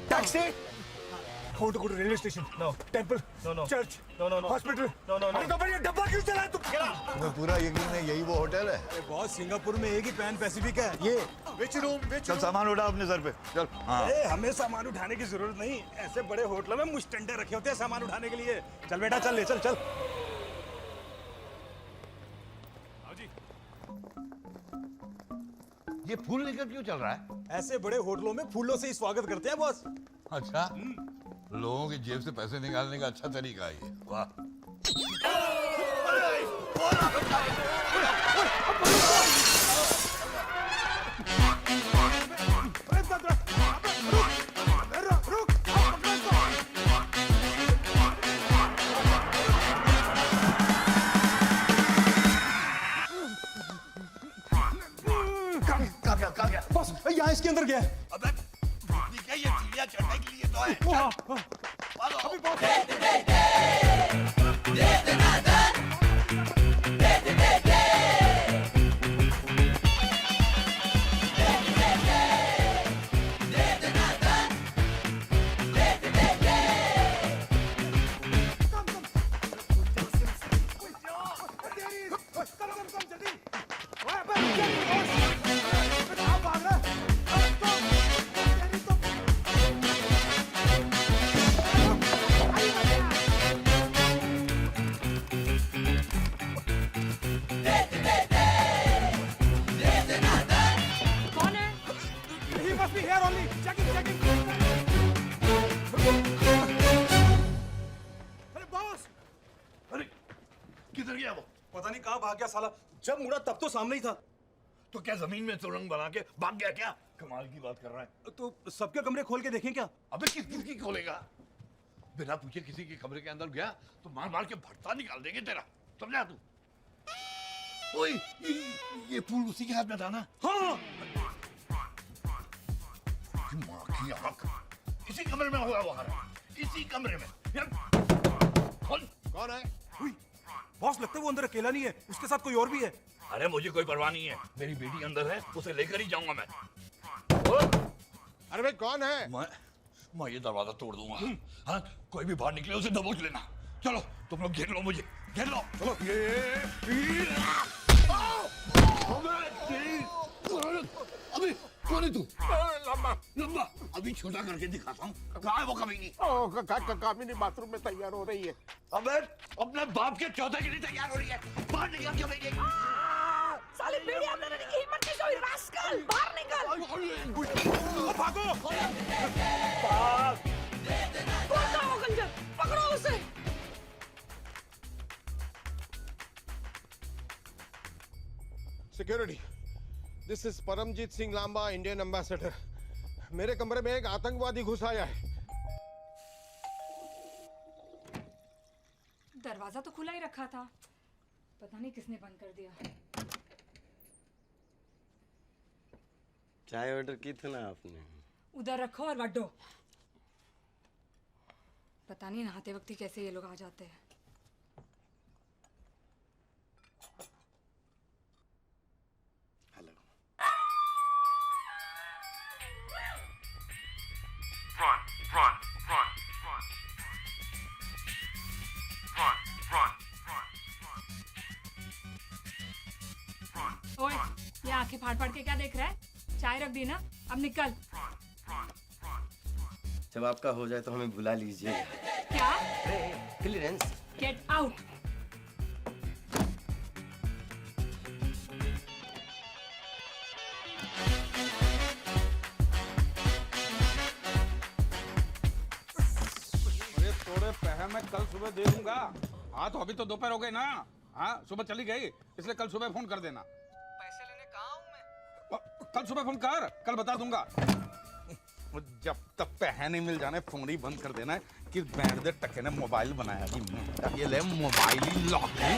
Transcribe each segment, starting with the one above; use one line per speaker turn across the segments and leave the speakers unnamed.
Taxi. I want to go to railway station.
No.
Temple.
No.
Church.
No.
Hospital.
No.
अरे तो ये डब्बा क्यों चला तुम?
तुम्हें पूरा यकीन है यही वो होटल है?
अरे बॉस, सिंगापुर में एक ही पैन पैसिफिक है ये।
Which room?
चल सामान उठा अपने सर पे चल। हाँ
अरे हमें सामान उठाने की जरूरत नहीं, ऐसे बड़े होटलों में मुस्टंडे रखे होते हैं सामान उठाने के लिए। चल बेटा चल ले चल।
ये फूल लेकर क्यों चल रहा है?
ऐसे बड़े होटलों में फूलों से ही स्वागत करते हैं बॉस।
अच्छा, लोगों की जेब से पैसे निकालने का अच्छा तरीका है ये। वाह।
कहाँ गया?
बॉस यहाँ इसके अंदर गया है।
अबे ठीक है, ये सीढ़ियाँ चढ़ने के लिए तो है।
अभी बॉस
किधर गया वो?
पता नहीं कहाँ भाग गया साला। जब मुड़ा तब तो सामने ही था।
तो क्या जमीन में सुरंग बना के भाग गया क्या? कमाल की बात कर रहा है।
तो सबके कमरे खोल के देखें क्या?
अबे किसकी खोलेगा? बिना पूछे किसी के कमरे के अंदर गया तो मार के भट्टा निकाल देंगे तेरा, समझा तू? ओए ये फूल उसी के हाथ में था ना?
हाँ।
माँ की आँख, इसी कमरे में होगा वो हरा, इसी कमरे में। कौन है?
बॉस लगता है वो अंदर अकेला नहीं है, उसके साथ कोई और भी है।
अरे मुझे कोई परवाह नहीं है, मेरी बेटी अंदर है, उसे लेकर ही जाऊंगा मैं।
अरे भाई कौन है?
मैं ये दरवाजा तोड़ दूंगा। हाँ, कोई भी बाहर निकले उसे दबोच लेना। चलो तुम लोग घेर लो मुझे, घेर लो। चलो अभी कौन है तू? लम्बा अभी छोटा करके दिखाता हूँ। कहाँ है वो कमीनी?
कामिनी बाथरूम में तैयार हो रही है।
अबे अपने बाप के चौथे के लिए तैयार हो रही है, बाहर निकल कमीनी।
साले बेड़ी आपने नहीं की हिम्मत कैसे हुई? रास्कल बाहर निकल।
भागो।
कौन था वो गंजर? पकड़ो उसे।
Security, this is Paramjeet Singh Lamba, Indian ambassador. मेरे कमरे में एक आतंकवादी घुस आया है।
दरवाजा तो खुला ही रखा था, पता नहीं किसने बंद कर दिया।
चाय ऑर्डर की थी ना आपने?
उधर रखो और वड्डो। पता नहीं नहाते वक्त ही कैसे ये लोग आ जाते हैं।
हेलो।
ओए, ये आंखें फाड़ फाड़ के क्या देख रहा है? चाय रख दी ना, अब निकल।
जब आपका हो जाए तो हमें बुला लीजिएगा।
क्या?
क्लियरेंस।
Get out.
अरे थोड़े पैसे मैं कल सुबह दे दूंगा। हाँ तो अभी तो दोपहर हो गए ना। हाँ सुबह चली गई, इसलिए कल सुबह फोन कर देना।
पैसे लेने कहाँ हूँ मैं?
कल सुबह फोन कर, कल बता दूंगा। जब तक पैसे नहीं मिल जाने फोन ही बंद कर देना है कि बैंड दे टके ने मोबाइल बनाया कि ये ले मोबाइल ही लॉक है।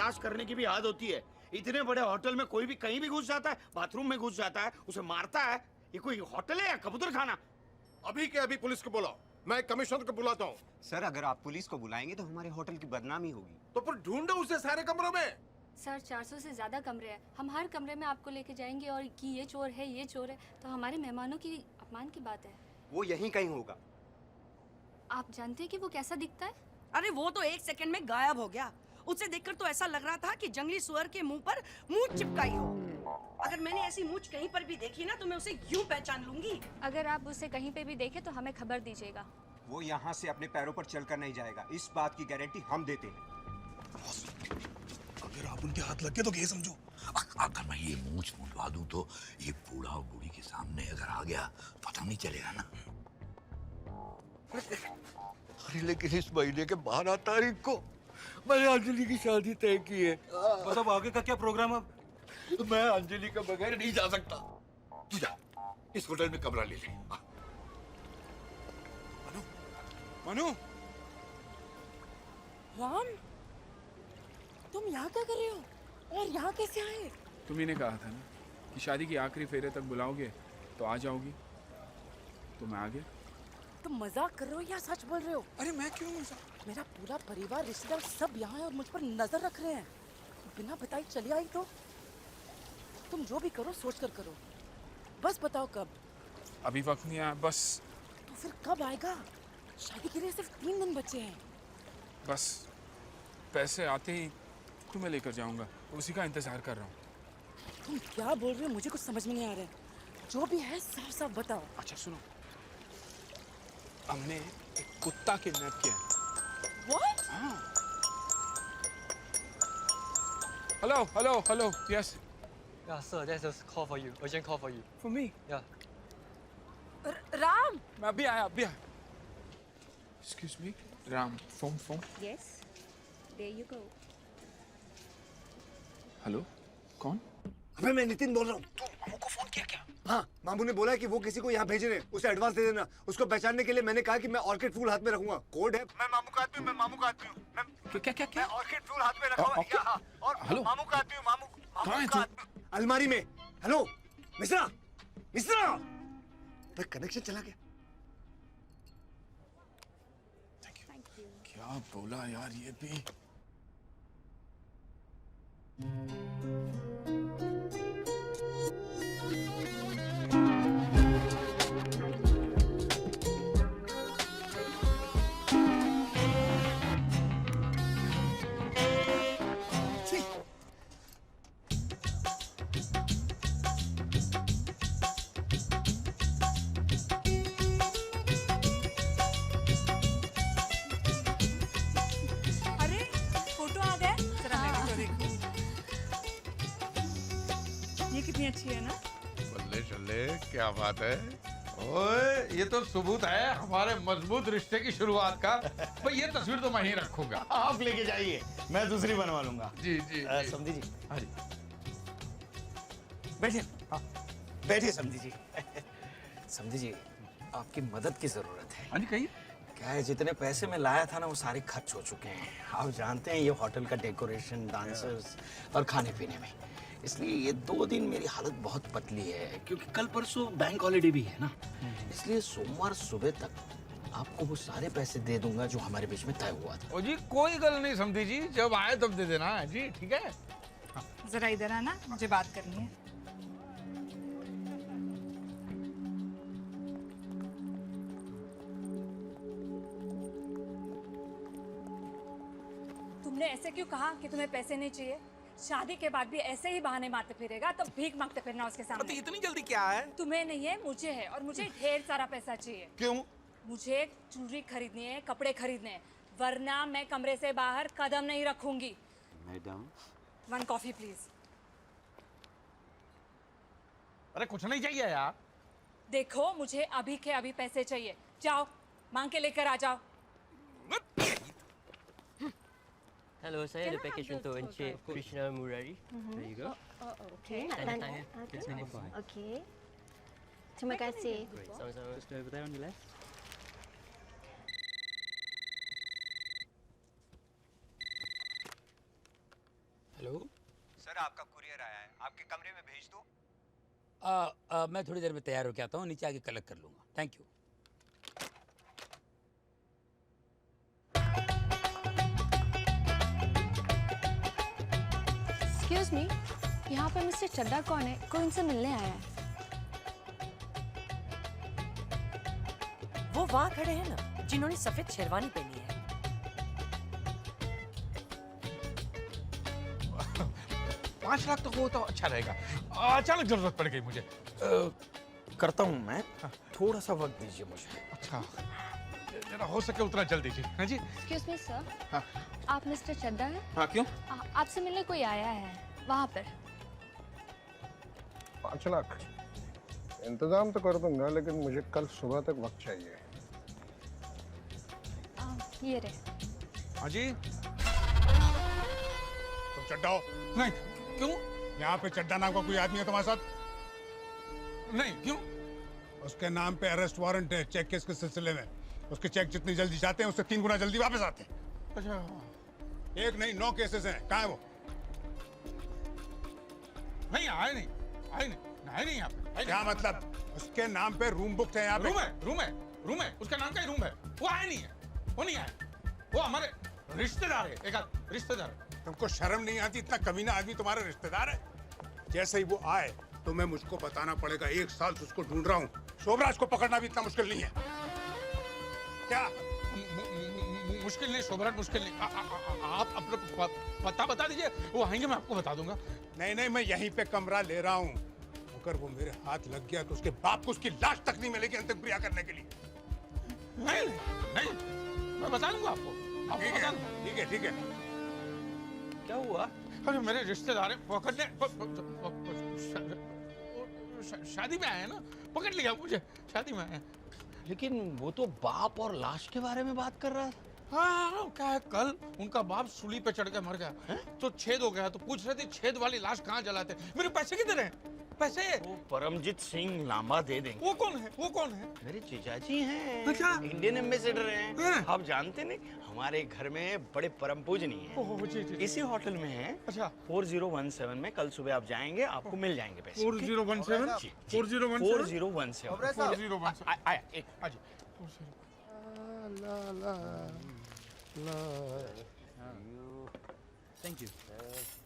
तलाश करने की भी आदत होती है। इतने बड़े होटल में कोई भी कहीं भी घुस जाता है, बाथरूम में घुस जाता है, उसे मारता है। ये कोई होटल है या कबूतर खाना?
अभी के अभी पुलिस को बुलाओ, मैं कमिश्नर को बुलाता हूँ।
सर अगर आप पुलिस को बुलाएंगे तो हमारे होटल की बदनामी होगी।
तो फिर ढूंढो उसे सारे कमरों में।
सर 400 से ज्यादा कमरे हैं, हम हर कमरे में आपको लेके जाएंगे और कि ये चोर है ये चोर है तो हमारे मेहमानों की अपमान की बात है।
वो यहीं कहीं होगा।
आप जानते हैं कि वो कैसा दिखता है?
अरे वो तो 1 सेकंड में गायब हो गया। उसे देखकर तो ऐसा लग रहा था कि जंगली सुअर के मुंह पर मूंछ चिपकाई हो। अगर मैंने ऐसी मूंछ कहीं पर भी देखी ना तो मैं उसे यूं पहचान लूंगी।
अगर आप उसे कहीं पे भी देखें तो हमें खबर दीजिएगा।
वो यहाँ से अपने पैरों पर चलकर नहीं जाएगा, इस बात की गारंटी हम देते हैं।
अगर आप उनके हाथ लग गए तो ये समझो।
अगर मैं ये मूंछ मुंडवा दूं तो ये बूढ़ा और बूढ़ी के सामने अगर आ गया पता नहीं चलेगा ना। अरे लेकिन इस महीने के 12 तारीख को मैंने अंजलि की शादी तय की है।
मतलब आगे का क्या प्रोग्राम? अब
मैं अंजलि के बगैर नहीं जा सकता। तू जा, इस होटल में कमरा ले ले।
मनु,
राम, तुम यहाँ क्या कर रहे हो और यहाँ कैसे आए?
तुम्ही ने कहा था ना कि शादी की आखिरी फेरे तक बुलाओगे तो आ जाओगी, तो मैं आ गया।
तुम मजाक कर रहे हो या सच बोल रहे हो?
अरे मैं क्यों मजाक?
मेरा पूरा परिवार रिश्तेदार सब यहाँ है और मुझ पर नजर रख रहे हैं। बिना बताई चली आई तो? तुम जो भी करो सोच कर करो। बस बताओ कब?
अभी वक्त नहीं आया, बस
तो फिर कब आएगा? शादी के लिए सिर्फ 3 दिन बचे हैं।
बस पैसे आते ही तुम्हें लेकर जाऊंगा, उसी का इंतजार कर रहा हूँ।
तुम क्या बोल रहे हो? मुझे कुछ समझ में नहीं आ रहा है। जो भी है साफ साफ बताओ।
अच्छा सुनो, हमने एक कुत्ता किडनैप किया है।
What?
हाँ। Hello hello hello, yes.
Yeah, sir, there's a call for you. Urgent call for you.
For me?
Yeah.
Ram!
मैं अभी आया, अभी आया। Excuse me, Ram, phone.
Yes, there you go.
Hello, कौन?
अबे मैं नितिन बोल रहा हूँ। तू मामू को फोन किया क्या? हाँ, मामू ने बोला है कि वो किसी को यहाँ भेज रहे हैं, उसे एडवांस दे देना। उसको पहचानने के लिए मैंने कहा कि मैं ऑर्किड फूल हाथ में रखूंगा। कोड है, मैं मामू का आदमी हूँ, मैं मामू का आदमी हूँ।
क्या?
मैं ऑर्किड फूल हाथ में रखा हुआ यहाँ, और
हेलो?
मामू का आदमी हूँ, मामू
कहाँ है
का
तू?
आदमी। अलमारी में। हेलो, मिश्रा, कनेक्शन चला गया।
क्या बोला यार ये भी?
अरे फोटो आ गए। जरा मैं भी तो देखूं। ये कितनी अच्छी है ना?
बल्ले चले, क्या बात है। ओए, ये तो सबूत है हमारे मजबूत रिश्ते की शुरुआत का। भाई ये तस्वीर तो मैं ही रखूंगा।
आप लेके जाइए, मैं दूसरी बनवा लूंगा।
जी।
समझी जी। हाँ जी। बैठिए। हाँ, बैठिए समझी जी। समझी जी, आपकी मदद की जरूरत है।
हाँ जी, कहिए।
क्या है, जितने पैसे मैं लाया था ना वो सारे खर्च हो चुके हैं। आप जानते हैं ये होटल का डेकोरेशन, डांसर्स और खाने पीने में, इसलिए ये 2 दिन मेरी हालत बहुत पतली है, क्योंकि कल परसों बैंक हॉलीडे भी है ना। इसलिए सोमवार सुबह तक आपको वो सारे पैसे दे दूंगा जो हमारे बीच में तय हुआ था।
ओ जी, कोई गल नहीं समझी जी, जब आए तब दे देना जी, ठीक है।
जरा इधर आना, मुझे बात करनी है।
तुमने ऐसे क्यों कहा कि तुम्हें पैसे नहीं चाहिए? शादी के बाद भी ऐसे ही बहाने मारते फिरेगा तो भीख मांगते फिरना उसके सामने।
इतनी जल्दी क्या है?
तुम्हें नहीं है, मुझे है, और मुझे ढेर सारा पैसा चाहिए।
क्यों?
मुझे ज्वेलरी खरीदनी है, कपड़े खरीदने हैं, वरना मैं कमरे से बाहर कदम नहीं रखूंगी।
Madam,
1 coffee please.
अरे कुछ नहीं चाहिए यार।
देखो, मुझे अभी के अभी पैसे चाहिए। जाओ, मांग के लेकर आ जाओ।
Hello, saya ada package untuk Encik Krishna Murari. There you go.
Okay.
Okay. Terima kasih.
Great. Sama-sama. Just over there on your left.
Sir आपका कुरियर आया है, आपके कमरे में भेज दूं?
मैं थोड़ी देर में तैयार होकर आता हूँ, नीचे आके कलेक्ट कर लूँगा। Thank you.
एक्सक्यूज मी, यहाँ पे मिस्टर चड्डा कौन है? कोई इनसे मिलने आया है।
वो वहाँ खड़े हैं ना, जिन्होंने सफेद शेरवानी पहनी है।
5 लाख तक हो तो अच्छा रहेगा। अचानक जरूरत पड़ गई मुझे।
करता हूँ मैं, थोड़ा सा वक्त दीजिए मुझे।
अच्छा, जरा हो सके उतना जल्दी जी। हाँ जी।
एक्सक्यूज मी सर,
हाँ।
आप मिस्टर चड्डा हैं?
हाँ, क्यों?
आपसे मिलने कोई आया है वहाँ पर।
5 लाख इंतजाम तो कर दूंगा, लेकिन मुझे कल सुबह तक वक्त चाहिए।
ये रहे।
हाँ जी।
तुम चड्डा हो?
नहीं, क्यों?
यहाँ पे चड्डा नाम का कोई आदमी है तुम्हारे साथ?
नहीं, क्यों?
उसके नाम पे अरेस्ट वारंट है चेक केस के सिलसिले में। उसके चेक जितनी जल्दी जाते हैं उससे 3 गुना जल्दी वापस आते हैं।
अच्छा।
1 नहीं 9 केसेस हैं। कहाँ है वो?
नहीं आए नहीं, आए नहीं, आए नहीं यहाँ पे।
क्या मतलब? उसके नाम पे रूम बुक है यहाँ पे?
रूम है, उसका नाम का ही रूम है। वो आए नहीं है, वो नहीं आए। वो हमारे रिश्तेदार है, एक आध रिश्तेदार है।
तुमको शर्म नहीं आती? इतना कमीना आदमी तुम्हारा रिश्तेदार है? जैसे ही वो आए तो मैं मुझको बताना पड़ेगा। 1 साल से उसको ढूंढ रहा हूँ। शोभराज को पकड़ना भी इतना मुश्किल नहीं है। क्या
मुश्किल नहीं शोभराज, मुश्किल नहीं। आप अपना पता बता दीजिए, वो आएंगे मैं आपको बता दूंगा।
नहीं, मैं यहीं पे कमरा ले रहा हूँ। अगर वो मेरे हाथ लग गया तो उसके बाप को उसकी लाश तक नहीं मिलेगी अंतिम क्रिया करने के लिए।
नहीं, मैं बता दूंगा आपको।
ठीक है।
क्या हुआ?
अरे मेरे रिश्तेदार हैं, पकड़ने शादी में आए हैं ना, पकड़ लिया मुझे। शादी में आए हैं।
लेकिन वो तो बाप और लाश के बारे में बात कर रहा था।
हाँ, क्या है, कल उनका बाप सूली पे चढ़ के मर गया तो छेद हो गया, तो पूछ रहे थे छेद वाली लाश कहाँ जलाते। मेरे पैसे किधर हैं? पैसे
वो परमजीत सिंह लांबा दे देंगे।
वो कौन है?
मेरे जीजाजी हैं।
अच्छा।
इंडियन एम्बेसडर हैं।
हाँ।
आप जानते नहीं, हमारे घर में बड़े परम पूजनीय हैं।
ओह, जी।
इसी होटल में हैं।
अच्छा।
4017 में कल सुबह आप जाएंगे, आपको मिल जाएंगे पैसे।
4017?
जी,
4017?
4017। आया एक।
अच्छा।
Thank you.